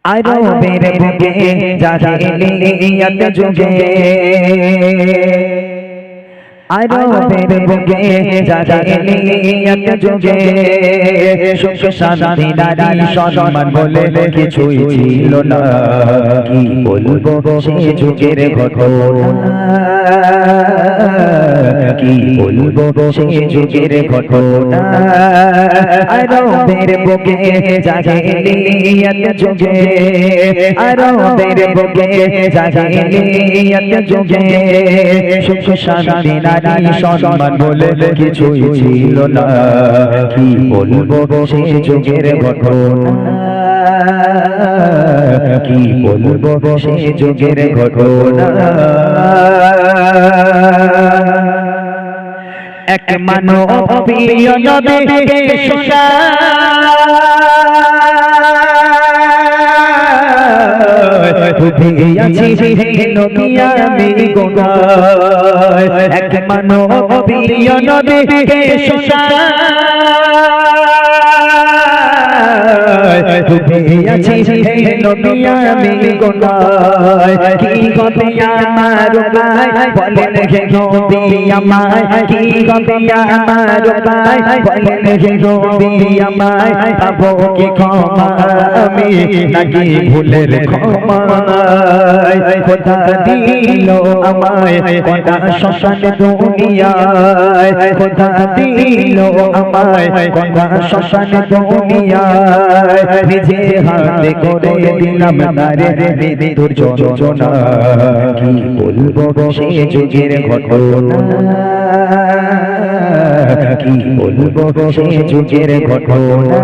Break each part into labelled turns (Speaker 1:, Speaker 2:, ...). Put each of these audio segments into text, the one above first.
Speaker 1: আরবের বুকে জাহিলিয়াত যুগে আরবের বুকে জাহিলিয়াত যুগে সুখ শান্তি নারী সম্মান বলে কিছুই ছিল না। কি বলবো সে যুগের ঘটনা, কি বলবো সে যুগের ঘটনা। আরবের বুকে জাহিলিয়াত যুগে আরবের বুকে জাহিলিয়াত যুগে সুখ শান্তি নারী সম্মান বলে কিছুই ছিল না। কি বলবো সে যুগের ঘটনা, কি বলবো সে যুগের ঘটনা। এক মানবীয় নবীকে শোনা আমি গোনায়। এক মানবীয় নবীকে শোনা আমি গোনায়। কি হবে আমার উপায় বলেন হে নবী আমায়, কি হবে আমার উপায় বলেন হে নবী আমায়। পাবো কি ক্ষমা আমি নাকি ভুলের ক্ষমায়। খোদা দিল আমায় কটা শ্মশান দুনিয়ায়, খোদা দিল আমায় কটা শ্মশান দুনিয়ায়। নিজে হাতে করে দিলাম তারে মৃত্যুর যন্ত্রণা। কি বলবো সে যুগের ঘটনা, কি বলবো সে যুগের ঘটনা।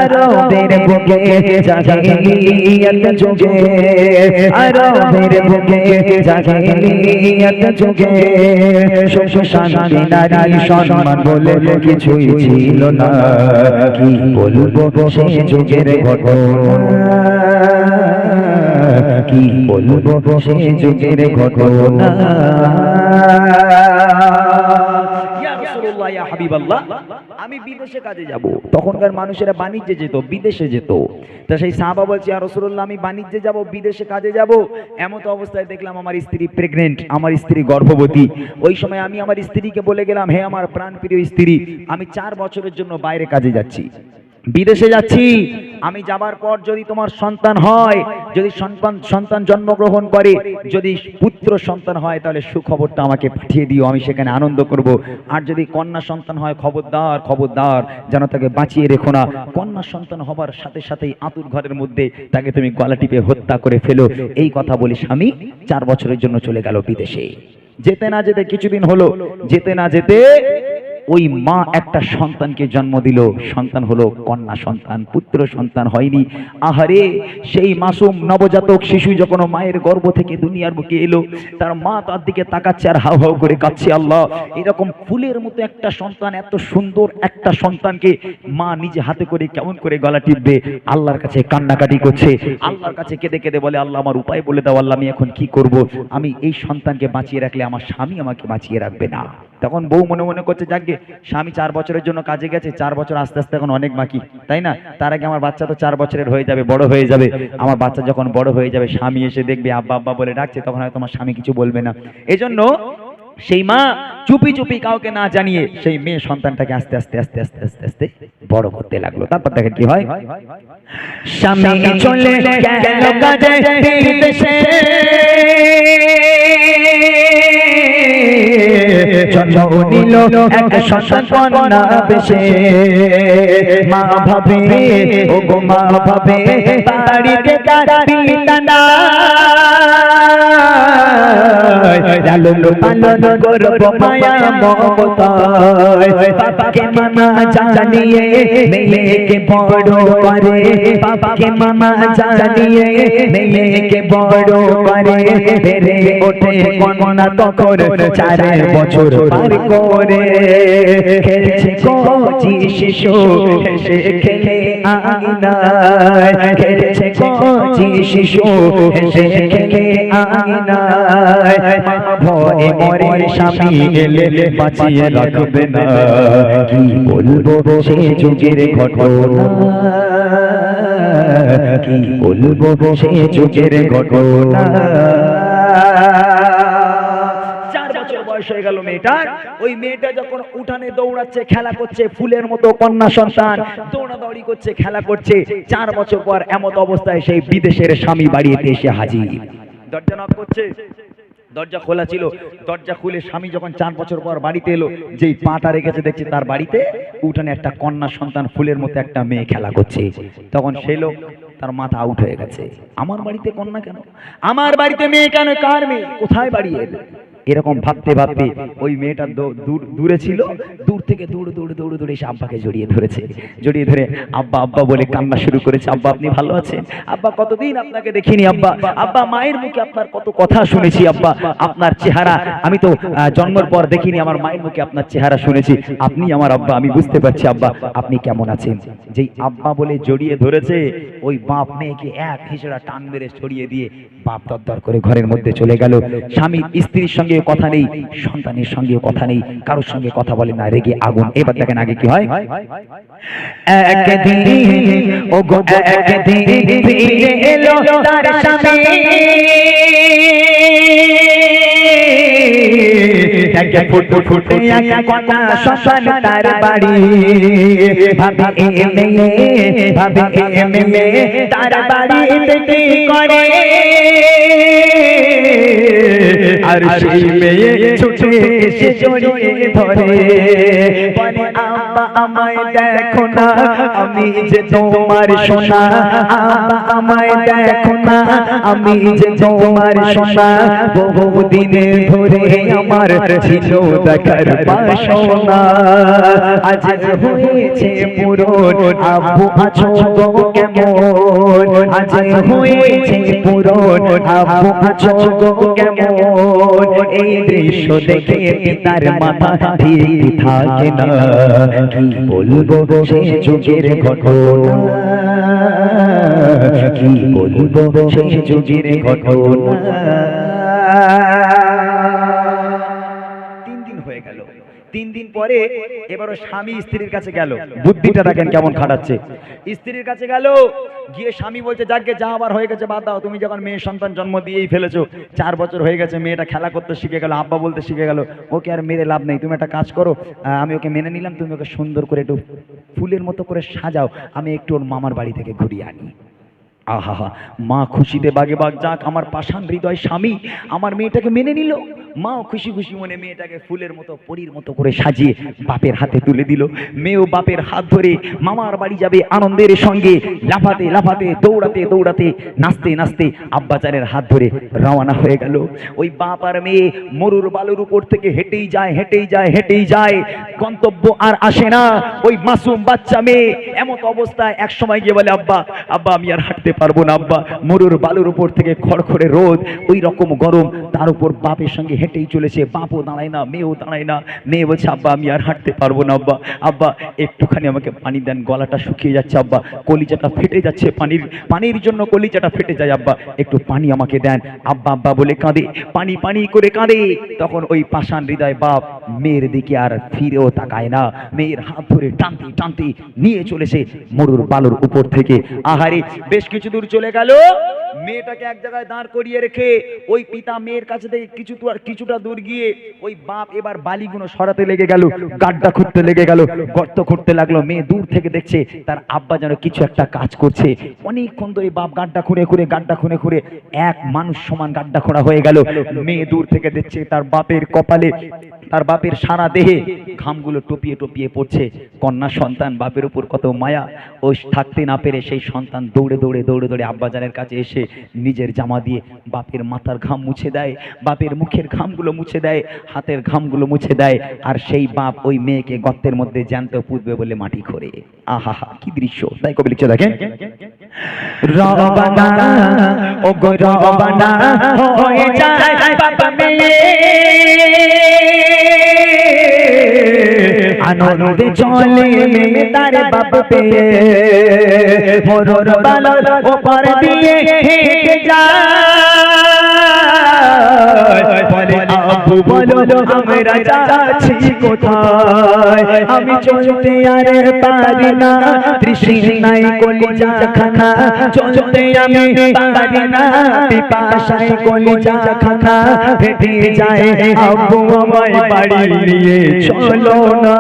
Speaker 1: আরবের বুকে জাহিলিয়াত যুগে আরবের বুকে জাহিলিয়াত যুগে সুখ শান্তি নারী সম্মান বলে কিছুই ছিল না। কি বলবো সে যুগের ঘটনা, কি বলবো সে যুগের ঘটনা। আমি বিদেশে কাজে যাব, তখনকার মানুষেরা বাণিজ্যে যেত, বিদেশে যেত। তা সেই সাহাবা বলছে ইয়া রাসূলুল্লাহ আমি বাণিজ্যে যাব, বিদেশে কাজে যাব। এমন অবস্থায় দেখলাম আমার স্ত্রী প্রেগনেন্ট, আমার স্ত্রী গর্ভবতী। ওই সময় আমি আমার স্ত্রীকে বলে গেলাম হে আমার প্রাণপ্রিয় স্ত্রী, আমি 4 বছরের জন্য বাইরে কাজে যাচ্ছি, বিদেশে যাচ্ছি। আমি যাবার পর যদি তোমার সন্তান হয়, যদি সন্তান জন্মগ্রহণ করে, যদি পুত্র সন্তান হয় তাহলে সুখবরটা আমাকে পাঠিয়ে দিও, আমি সেখানে আনন্দ করব। আর যদি কন্যা সন্তান হয় খবরদার খবরদার যেন তাকে বাঁচিয়ে রেখো না। কন্যা সন্তান হবার সাথে সাথেই আতুর ঘরের মধ্যে তাকে তুমি গলা টিপে হত্যা করে ফেলো। এই কথা বলি স্বামী 4 বছরের জন্য চলে গেল বিদেশে। যেতে না যেতে কিছুদিন হলো, যেতে না যেতে ওই মা একটা সন্তানকে জন্ম দিল। সন্তান হলো কন্যা সন্তান, পুত্র সন্তান হয়নি। আহারে সেই মাসুম নবজাতক শিশু যখন মায়ের গর্ভ থেকে দুনিয়ার বুকে এলো, তার মা তার দিকে তাকাচ্ছে আর হাউ হাউ করে কাঁদছে। আল্লাহ, এরকম ফুলের মতো একটা সন্তান, এত সুন্দর একটা সন্তানকে মা নিজে হাতে করে কেমন করে গলা টিপবে, আল্লাহর কাছে কান্নাকাটি করছে। আল্লাহর কাছে কেঁদে কেঁদে বলে আল্লাহ আমার উপায় বলে দাও, আল্লাহ আমি এখন কি করব, আমি এই সন্তানকে বাঁচিয়ে রাখলে আমার স্বামী আমাকে বাঁচিয়ে রাখবে না। তখন বউ মনে মনে করছে যাকে স্বামী 4 বছরের জন্য কাজে গেছে, 4 বছর আস্তে আস্তে এখন অনেক বাকি, তাই না? তার আগে আমার বাচ্চা তো 4 বছরের হয়ে যাবে, বড় হয়ে যাবে। আমার বাচ্চা যখন বড় হয়ে যাবে, স্বামী এসে দেখবে আব্বা আব্বা বলে ডাকছে, তখন হয়তো তোমার স্বামী কিছু বলবে না। এজন্য সেই মা চুপি চুপি কাউকে না জানিয়ে সেই মেয়ে সন্তানটাকে আস্তে আস্তে আস্তে আস্তে আস্তে আস্তে বড় করতে লাগলো। তারপর দেখেন কি হয়, স্বামী চলে গেল কাজে বিদেশে, জন্ম নিল এক সন্তান কন্যা বেশে। মা ভাবে ও গো মা ভাবে বাড়িতে কার পিতা নাই, লালন পালন করব মায়া মমতায়। বাবাকে মামা জানিয়ে মেয়েকে বড় করে, বাবাকে মামা জানিয়ে মেয়েকে বড় করে। বেড়ে ওঠে কন্যা তখন 4 বছর পার করে। খেলছে কচি শিশু হেসে খেলে আঙিনায়, খেলছে কচি শিশু হেসে খেলে আঙিনায়। মা ভয়ে মরে স্বামী এলে বাঁচিয়ে রাখবে না। কি বলবো সে যুগের ঘটনা, কি বলবো সে যুগের ঘটনা। 4 বছর বয়স হয়ে গেল মেয়েটার। ওই মেয়েটা যখন উঠানে দৌড়াচ্ছে, খেলা করছে, ফুলের মতো কন্যা সন্তান দৌড়াদৌড়ি করছে, খেলা করছে, 4 বছর পর এমত অবস্থায় সেই বিদেশের স্বামী বাড়িতে এসে হাজির। দরজা নক করছে, দরজা খোলা ছিল। দরজা খুলে স্বামী যখন 4 বছর পর বাড়িতে এলো, যেই পাটা রেখেছে দেখছে তার বাড়িতে উঠানে একটা কন্যা সন্তান ফুলের মতো একটা মেয়ে খেলা করছে। তখন সেই লোক তার মাথা আউট হয়ে গেছে, আমার বাড়িতে কন্যা কেন, আমার বাড়িতে মেয়ে কেন, কার মেয়ে, কোথায় বাড়ি এলো? এরকম ভাবতে ভাবতে ওই মেয়েটা দূরে ছিল, দূর থেকে দৌড়ে দৌড়ে দৌড়ে দৌড়ে এসে আব্বাকে জড়িয়ে ধরেছে। জড়িয়ে ধরে আব্বা আব্বা বলে কান্না শুরু করেছে। আব্বা আপনি ভালো আছেন? আব্বা কতদিন আপনাকে দেখিনি আব্বা, আব্বা মায়ের মুখে আপনার কত কথা শুনেছি আব্বা, আপনার চেহারা আমি তো জন্মের পর দেখিনি, আমার মায়ের মুখে আপনার চেহারা শুনেছি, আপনি আমার আব্বা, আমি বুঝতে পারছি আব্বা আপনি কেমন আছেন। যেই আব্বা বলে জড়িয়ে ধরেছে, ওই বাপ মেয়েকে এক হিসেবে টান মেরে ছড়িয়ে দিয়ে বাপ দরদর করে ঘরের মধ্যে চলে গেল। স্বামী স্ত্রীর সঙ্গে কথা নেই, সন্তানের সঙ্গে কথা নেই, কারোর সঙ্গে কথা বলে না, রেগে আগুন। এবার দেখেন আগে কি হয়। একদিন ও গো একদিন ফিরে এলো তার স্বামী, এক ফুট ফুট এক কন্যা সন্তান তার বাড়ি। ভাবে এ মেয়ে, ভাবে এ মেয়ে তার বাড়িতে কি করে, আর সেই মেয়ে ছুটে এসে জড়িয়ে ধরে, বলে আব্বা আমায় দেখো না, আমি যে তোমার সোনা, আব্বা আমায় দেখো না, আমি যে তোমার সোনা, বহুদিনে ধরে আমার ছিল দেখার বাসনা, আজ হয়েছে পূরণ, আব্বু আছো গো কেমন, আজ হয়েছে পূরণ, আব্বু আছো গো কেমন। এই দৃশ্য দেখে তার মাথা ঠিক থাকে না, কি বলবো সে যুগের ঘটনা, কি বলবো সে যুগের ঘটনা। 3 দিন হয়ে গেল। 3 দিন পরে এবারও স্বামী স্ত্রীর কাছে গেল। বুদ্ধিটা দেখেন কেমন খাটাচ্ছে। স্ত্রীর কাছে গেল, গিয়ে স্বামী বলছে যাকে যা আবার হয়ে গেছে বাদ দাও, তুমি যখন মেয়ে সন্তান জন্ম দিয়েই ফেলেছো, 4 বছর হয়ে গেছে, মেয়েটা খেলা করতে শিখে গেল, আব্বা বলতে শিখে গেল, ওকে আর মেরে লাভ নেই, তুমি একটা কাজ করো, আমি ওকে মেনে নিলাম, তুমি ওকে সুন্দর করে একটু ফুলের মতো করে সাজাও, আমি একটু ওর মামার বাড়ি থেকে ঘুরিয়ে আনি। আহা, মা খুশিতে বাগে বাগ, যাক আমার পাষাণ হৃদয় স্বামী আমার মেয়েটাকে মেনে নিল। মাও খুশি খুশি মনে মেয়েটাকে ফুলের মতো পরীর মতো করে সাজিয়ে বাপের হাতে তুলে দিল। মেয়েও বাপের হাত ধরে মামার বাড়ি যাবে আনন্দের সঙ্গে, লাফাতে লাফাতে, দৌড়াতে দৌড়াতে, নাচতে নাচতে আব্বাজানের হাত ধরে রওনা হয়ে গেল। ওই বাপ আর মেয়ে মরুর বালুর উপর থেকে হেঁটেই যায়, হেঁটেই যায়, হেঁটেই যায়, গন্তব্য আর আসে না। ওই মাসুম বাচ্চা মেয়ে এমত অবস্থায় এক সময় গিয়ে বলে, আব্বা আব্বা আমি আর হাঁটতে পারবো না আব্বা, মরুর বালুর উপর থেকে খড়খড়ে রোদ, ওই রকম গরম, তার উপর বাপের সঙ্গে হেঁটেই চলেছে, বাপও দাঁড়ায় না, মেয়েও দাঁড়ায় না। মেয়ে বলছে আব্বা আমি আর হাঁটতে পারবো না আব্বা, আব্বা একটুখানি আমাকে পানি দেন, গলাটা শুকিয়ে যাচ্ছে আব্বা, কলিজাটা ফেটে যাচ্ছে, পানির জন্য কলিজাটা ফেটে যায় আব্বা, একটু পানি আমাকে দেন। আব্বা আব্বা বলে কাঁদে, পানি পানি করে কাঁদে। তখন ওই পাষাণ হৃদয় বাপ মেয়ের দিকে আর ফিরেও তাকায় না, মেয়ের হাত ধরে টানতে টানতে নিয়ে চলেছে মরুর বালুর উপর থেকে। আহারে বেশ কিছু দূর চলে গেল, মেয়েটাকে এক জায়গায় দাঁড় করিয়ে রেখে ওই পিতা মেয়ের কাছে থেকে কিছুটা দূর গিয়ে ওই বাপ এবার বালিগুলো সরাতে লেগে গেল, গাড্ডা খুঁড়তে লেগে গেল, গর্ত খুঁড়তে লাগলো। মেয়ে দূর থেকে দেখছে তার আব্বা যেন কিছু একটা কাজ করছে। অনেকক্ষণ ধরে বাপ গাড্ডা খুঁড়ে খুঁড়ে এক মানুষ সমান গাড্ডা খোঁড়া হয়ে গেল। মেয়ে দূর থেকে দেখছে তার বাপের কপালে, তার বাপের সারা দেহে ঘামগুলো টপিয়ে টপিয়ে পড়ছে। কন্যা সন্তান, বাপের উপর কত মায়া। ও থাকতে না পেরে সেই সন্তান দৌড়ে দৌড়ে দৌড়ে দৌড়ে আব্বাজানের কাছে এসে নিজের জামা দিয়ে বাপের মাথার ঘাম মুছে দেয়, বাপের মুখের ঘামগুলো মুছে দেয়, হাতের ঘামগুলো মুছে দেয়। আর সেই বাপ ওই মেয়েকে গর্তের মধ্যে জ্যান্ত পুঁতবে বলে মাটি খোঁড়ে। আহা কি দৃশ্য! তাই কবি লিখছে দেখেন, রবানা ও গো রবানা হয়ে যায় বাবা মেয়ে, আনন্দে চলে মেয়ে তার বাপ পেয়ে, মরুর বালুর উপর দিয়ে হেঁটে যায়, বলে আব্বু আব্বু বলো আমরা যাচ্ছি কোথায়, আমি চলতে আর পারি না, তৃষ্ণায় কলিজা খানা, চলতে আমি পারি না, পিপাসায় কলিজা খানা ফেটে যায়। আব্বু আমায় বাড়ি নিয়ে চলো না,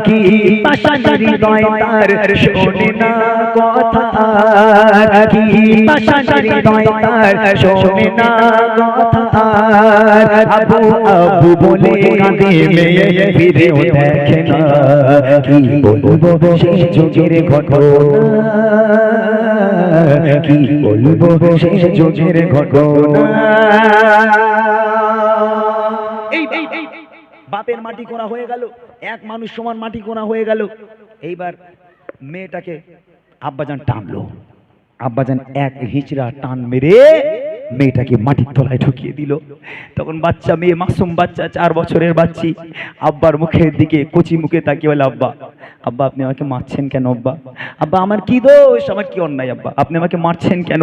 Speaker 1: কি পাশার হৃদয় তার শোনে না কথা, কি পাশার হৃদয় তার শোনে না কথা। আব্বু আব্বু বলে কাঁদে মেয়ে ফিরেও দেখে না, কি বলবো সেই যুগের ঘটনা, কি বলবো সেই যুগের ঘটনা। এই বাপের মাটি কোনা হয়ে গেল, এক মানুষ সমান মাটি কোনা হয়ে গেল। এইবার মেয়েটাকে আব্বাজান টানলো, আব্বাজান এক হিচড়া টান মেরে মেয়েটাকে মাটির তলায় ঢুকিয়ে দিল। তখন বাচ্চা মেয়ে, মাসুম বাচ্চা, 4 বছরের বাচ্চি, আব্বার মুখের দিকে কচি মুখে তাকিয়ে বলে, আব্বা আব্বা আপনি আমাকে মারছেন কেন আব্বা? আব্বা আমার কি দোষ, আমার কি অন্যায় আব্বা, আপনি আমাকে মারছেন কেন?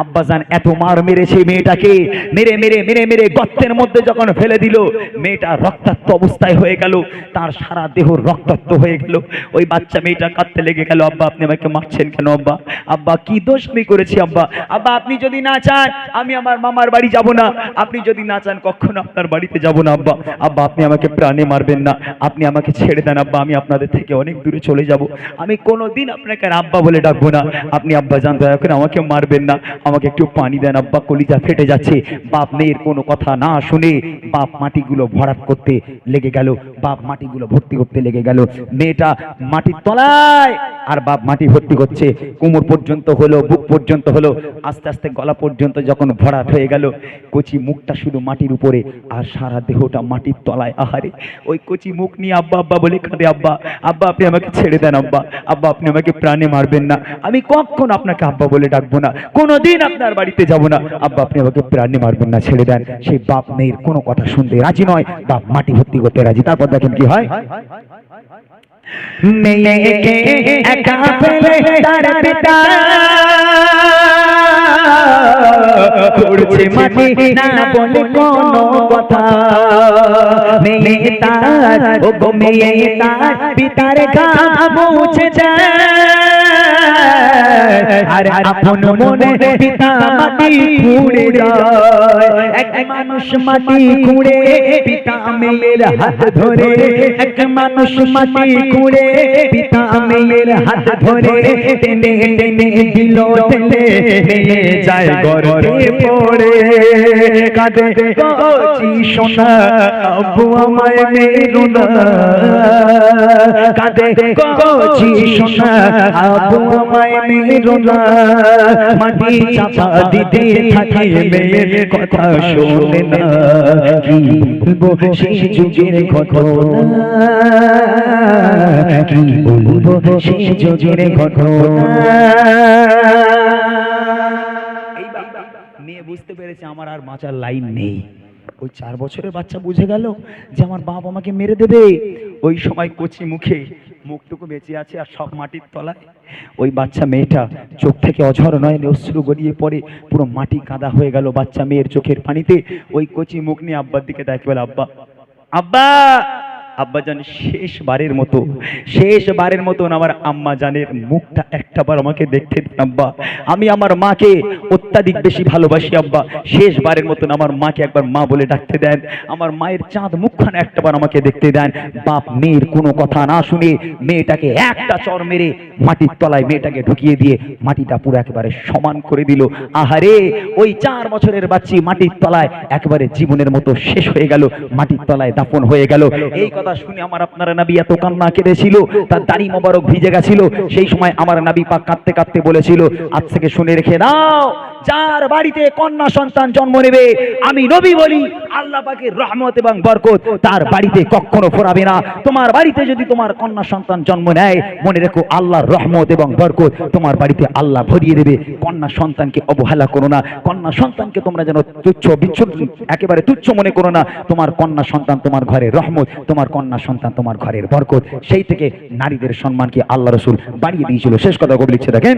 Speaker 1: আব্বাজান এত মার মেরেছে মেয়েটাকে, মেরে মেরে মেরে মেরে গর্তের মধ্যে যখন ফেলে দিল, মেয়েটা রক্তাক্ত অবস্থায় হয়ে গেল, তার সারা দেহ রক্তাক্ত হয়ে গেল। ওই বাচ্চা মেয়েটা কাঁদতে লেগে গেল, আব্বা আপনি আমাকে মারছেন কেন আব্বা? আব্বা কি দোষ আমি করেছি আব্বা? আব্বা আপনি যদি না চান আমি আমার মামার বাড়ি যাব না, আপনি যদি না চান কখনো আপনার বাড়িতে যাব না আব্বা। আব্বা আপনি আমাকে প্রাণে মারবেন না, আপনি আমাকে ছেড়ে দেন আব্বা, আমি আপনাদের থেকে অনেক দূরে চলে যাব, আমি কোনোদিন আপনাকে আর আব্বা বলে ডাকবো না। আপনি আব্বা জান দয়া করে আমাকে মারবেন না, আমাকে একটু পানি দেন আব্বা, কলিজা ফেটে যাচ্ছে। বাপ মেয়ের কোনো কথা না শুনে বাপ মাটিগুলো ভরাট করতে লেগে গেল, বাপ মাটিগুলো ভর্তি করতে লেগে গেল। মেয়েটা মাটির তলায় আর বাপ মাটি ভর্তি করছে, কোমর পর্যন্ত হলো, বুক পর্যন্ত হলো, আস্তে আস্তে গলা পর্যন্ত যখন ভরাট হয়ে গেল, কচি মুখটা শুধু মাটির উপরে আর সারা দেহটা মাটির তলায়। আহারে ওই কচি মুখ নিয়ে আব্বা আব্বা বলে কাঁদে, আব্বা আব্বা আপনি আমাকে ছেড়ে দেন আব্বা, আব্বা আপনি আমাকে প্রাণে মারবেন না, আমি কখনো আপনাকে আব্বা বলে ডাকবো না, কোনোদিন আপনার বাড়িতে যাব না, আব্বা আপনি আমাকে প্রাণে মারবেন না, ছেড়ে দেন। সেই বাপ মেয়ের কোনো কথা শুনতে রাজি নয়, বাপ মাটি ভর্তি করতে রাজি। তারপর দেখেন কি হয়, মেয়েকে একা ফেলে তার পিতা করছে মাটি না বলে কোনো কথা, মেয়ে তার ও গো মেয়ে তার পিতার ঘাম মুছে যায়, আর আপন মনে পিতা মাটি খুঁড়ে যায়। এক মানুষ মাটি খুঁড়ে পিতা মেয়ের হাত ধরে, এক মানুষ মাটি খুঁড়ে পিতা মেয়ের হাত ধরে, টেনে টেনে দিল টেনে নিয়ে যায় গর্তে পড়ে, কাঁদে কচি সোনা আব্বু আমায় মেরো না, কাঁদে কচি সোনা আব্বু আমায় মেরো না, মাটি চাপা দিতে থাকে মেয়ের কথা শোনে না, কি বলবো সেই যুগের ঘটনা, কি বলবো সেই যুগের ঘটনা। মেয়ে বুঝতে পেরেছে আমার আর বাঁচার লাইন নেই। ওই 4 বছরের বাচ্চা বুঝে গেল যে আমার বাপ আমাকে মেরে দেবে। ওই সময় কচি মুখে, মুখটুকু বেঁচে আছে আর সব মাটির তলায়। ওই বাচ্চা মেয়েটা চোখ থেকে অঝর নয়নে অশ্রু গড়িয়ে পড়ে, পুরো মাটি কাদা হয়ে গেল বাচ্চা মেয়ের চোখের পানিতে। ওই কচি মুখ নিয়ে আব্বার দিকে দেখে বলে, আব্বা আব্বা। আব্বাজান শেষবারের মতন আমার আম্মা জানের মুখটা একটাবার আমাকে দেখতে দিন আব্বা, আমি আমার মাকে অত্যাধিক বেশি ভালোবাসি আব্বা, শেষবারের মতন আমার মাকে একবার মা বলে ডাকতে দেন, আমার মায়ের চাঁদ মুখখানা একটাবার আমাকে দেখতে দেন। বাপ মেয়ের কোনো কথা না শুনে মেয়েটাকে একটা চর মেরে মাটির তলায় মেয়েটাকে ঢুকিয়ে দিয়ে মাটিটা পুরো একেবারে সমান করে দিল। আহারে ওই 4 বছরের বাচ্চি মাটির তলায় একেবারে জীবনের মতো শেষ হয়ে গেল, মাটির তলায় দাফন হয়ে গেল। এই কথা শুনে আমার আপনার নবী এত কান্না কেঁদেছিল, তার দাড়ি মোবারক ভিজে গেছিল। সেই সময় আমার নবী পাক কাঁদতে কাঁদতে বলেছিল, আজ থেকে শুনে রেখে দাও, যার বাড়িতে কন্যা সন্তান জন্ম নেবে আমি নবী বলি আল্লাহ পাকের রহমত এবং বরকত তার বাড়িতে কখনো ফোরাবে না। তোমার বাড়িতে যদি তোমার কন্যা সন্তান জন্ম নেয়, মনে রেখো আল্লাহর রহমত এবং বরকত তোমার বাড়িতে আল্লাহ ভরিয়ে দেবে। কন্যা সন্তানকে অবহেলা করো না, কন্যা সন্তানকে তোমরা যেন তুচ্ছ বিচ্ছুর একেবারে তুচ্ছ মনে করো না। তোমার কন্যা সন্তান তোমার ঘরের রহমত, তোমার কন্যা সন্তান তোমার ঘরের বরকত। সেই থেকে নারীদের সম্মানকে আল্লাহ রাসূল বাড়িয়ে দিয়েছিল। শেষ কথা কবি লিখছে দেখেন,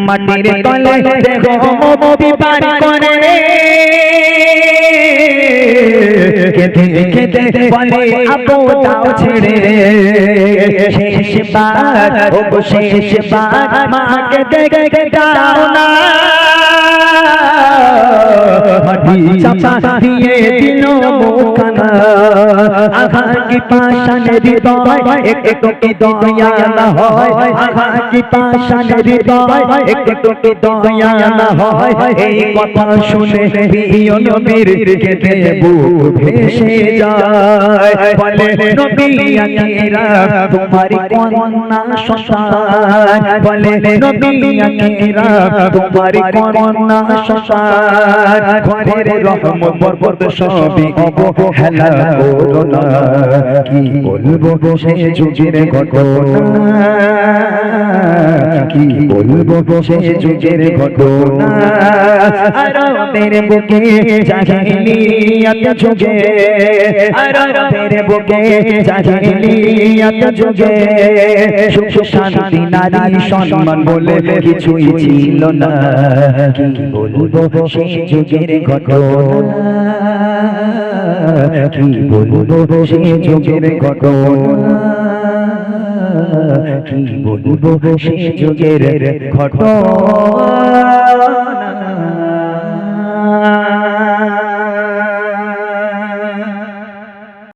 Speaker 1: মাটির তলে দেখো মুক্তি পার করে কেঁদে কেঁদে বলে আপু দাও ছেড়ে শেষবার ও শেষবার মাকে দেখে দাও না মাটি চাপা দিয়ে দিল মুখানা আঘা কি পাশানে হৃদয় একটু কি দয়া না হয় আঘা কি পাশানে হৃদয় একটু কি দয়া না হয় এই কথা শুনে প্রিয় নবীর কেঁদে বুক ভেসে যায় বলে নবী আখিরা তোমার কন্যা সন্তান বলে নবী আখিরা তোমার কন্যা সন্তান ঘরের রহমত বরকত সবই অবহেলা করো না কি বলবো সে যুগের ঘটনা কি বলবো সে যুগের ঘটনা আরবের বুকে জাহিলিয়াত যুগে আরবের বুকে জাহিলিয়াত যুগে সুখ শান্তি নারী সম্মান বলে কিছুই ছিল না কি বলবো সে যুগের ঘটনা কি বলবো সে যুগের ঘটনা কি বলবো সে যুগের ঘটনা